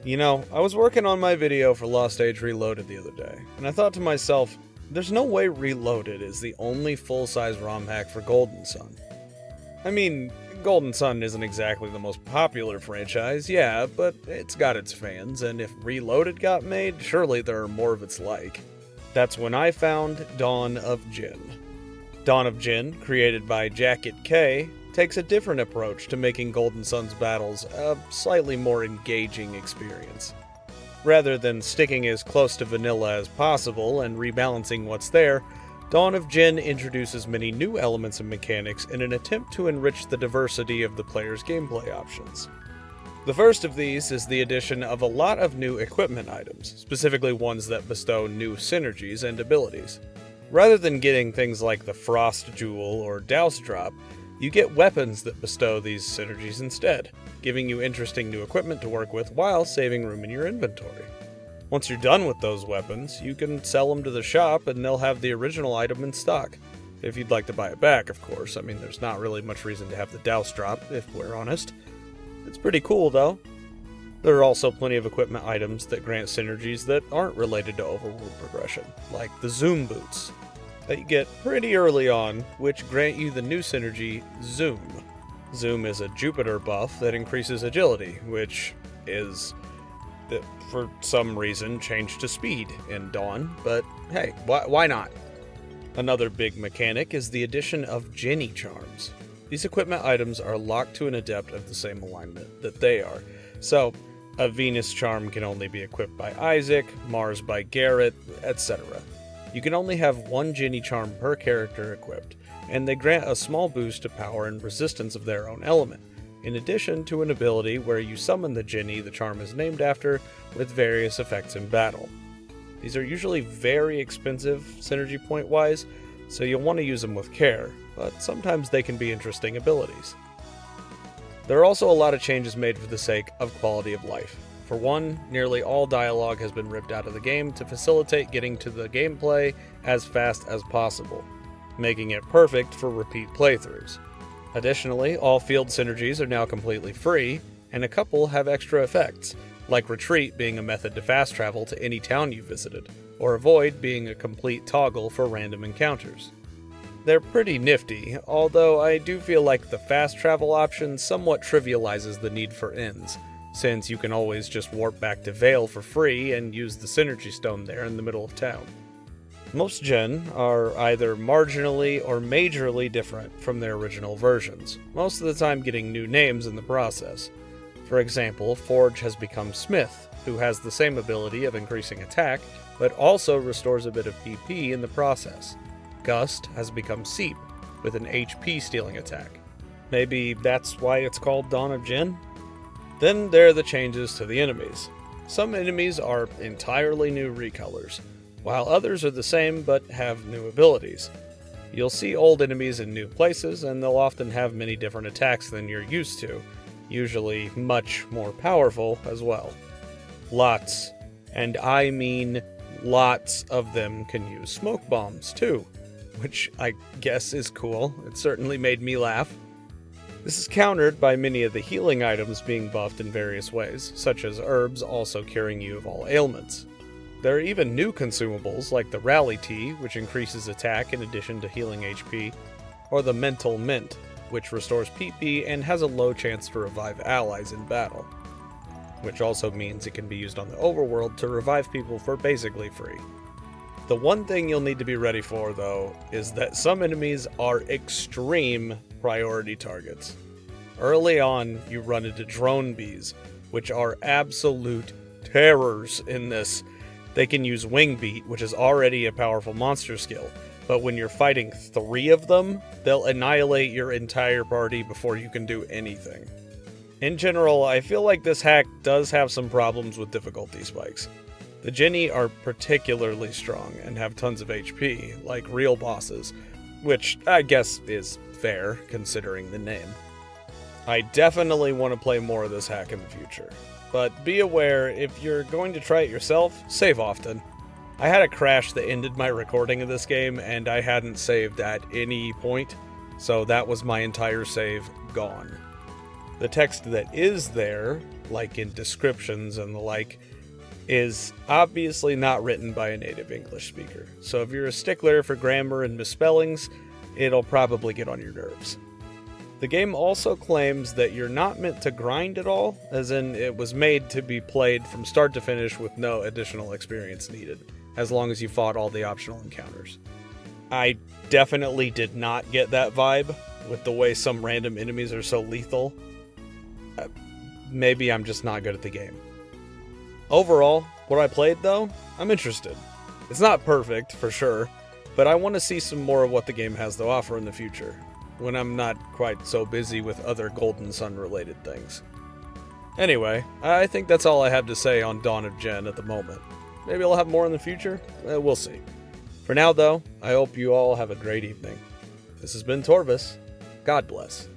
I was working on my video for Lost Age Reloaded the other day, and I thought to myself, there's no way Reloaded is the only full-size ROM hack for Golden Sun. I mean, Golden Sun isn't exactly the most popular franchise, yeah, but it's got its fans, and if Reloaded got made, surely there are more of its like. That's when I found Dawn of Djinn. Dawn of Djinn, created by Jacket K, takes a different approach to making Golden Sun's battles a slightly more engaging experience. Rather than sticking as close to vanilla as possible and rebalancing what's there, Dawn of Djinn introduces many new elements and mechanics in an attempt to enrich the diversity of the player's gameplay options. The first of these is the addition of a lot of new equipment items, specifically ones that bestow new synergies and abilities. Rather than getting things like the Frost Jewel or Douse Drop, you get weapons that bestow these synergies instead, giving you interesting new equipment to work with while saving room in your inventory. Once you're done with those weapons, you can sell them to the shop and they'll have the original item in stock. If you'd like to buy it back, of course. I mean, there's not really much reason to have the Douse Drop, if we're honest. It's pretty cool, though. There are also plenty of equipment items that grant synergies that aren't related to overworld progression, like the Zoom Boots, that you get pretty early on, which grant you the new synergy, Zoom. Zoom is a Jupiter buff that increases agility, which is, for some reason, changed to speed in Dawn, but hey, why not? Another big mechanic is the addition of Djinni charms. These equipment items are locked to an adept of the same alignment that they are, so a Venus charm can only be equipped by Isaac, Mars by Garrett, etc. You can only have one Djinni charm per character equipped, and they grant a small boost to power and resistance of their own element, in addition to an ability where you summon the Djinni the charm is named after with various effects in battle. These are usually very expensive synergy point wise, so you'll want to use them with care, but sometimes they can be interesting abilities. There are also a lot of changes made for the sake of quality of life. For one, nearly all dialogue has been ripped out of the game to facilitate getting to the gameplay as fast as possible, making it perfect for repeat playthroughs. Additionally, all field synergies are now completely free, and a couple have extra effects, like Retreat being a method to fast travel to any town you visited, or Avoid being a complete toggle for random encounters. They're pretty nifty, although I do feel like the fast travel option somewhat trivializes the need for ends, since you can always just warp back to Vale for free and use the Synergy Stone there in the middle of town. Most Djinn are either marginally or majorly different from their original versions, most of the time getting new names in the process. For example, Forge has become Smith, who has the same ability of increasing attack, but also restores a bit of PP in the process. Gust has become Seep, with an HP stealing attack. Maybe that's why it's called Dawn of Djinn? Then there are the changes to the enemies. Some enemies are entirely new recolors, while others are the same but have new abilities. You'll see old enemies in new places, and they'll often have many different attacks than you're used to, usually much more powerful as well. Lots, and I mean lots of them can use smoke bombs too, which I guess is cool. It certainly made me laugh. This is countered by many of the healing items being buffed in various ways, such as herbs also curing you of all ailments. There are even new consumables like the Rally Tea, which increases attack in addition to healing HP, or the Mental Mint, which restores PP and has a low chance to revive allies in battle, which also means it can be used on the overworld to revive people for basically free. The one thing you'll need to be ready for, though, is that some enemies are extreme priority targets. Early on, you run into drone bees, which are absolute terrors in this. They can use Wing Beat, which is already a powerful monster skill, but when you're fighting 3 of them, they'll annihilate your entire party before you can do anything. In general, I feel like this hack does have some problems with difficulty spikes. The Djinni are particularly strong and have tons of HP, like real bosses, which I guess is fair, considering the name. I definitely want to play more of this hack in the future, but be aware, if you're going to try it yourself, save often. I had a crash that ended my recording of this game, and I hadn't saved at any point, so that was my entire save gone. The text that is there like in descriptions and the like, is obviously not written by a native English speaker. So if you're a stickler for grammar and misspellings, it'll probably get on your nerves. The game also claims that you're not meant to grind at all, as in it was made to be played from start to finish with no additional experience needed, as long as you fought all the optional encounters. I definitely did not get that vibe with the way some random enemies are so lethal. Maybe I'm just not good at the game. Overall, what I played though, I'm interested. It's not perfect, for sure, but I want to see some more of what the game has to offer in the future, when I'm not quite so busy with other Golden Sun related things. Anyway, I think that's all I have to say on Dawn of Djinn at the moment. Maybe I'll have more in the future? We'll see. For now though, I hope you all have a great evening. This has been Torvis. God bless.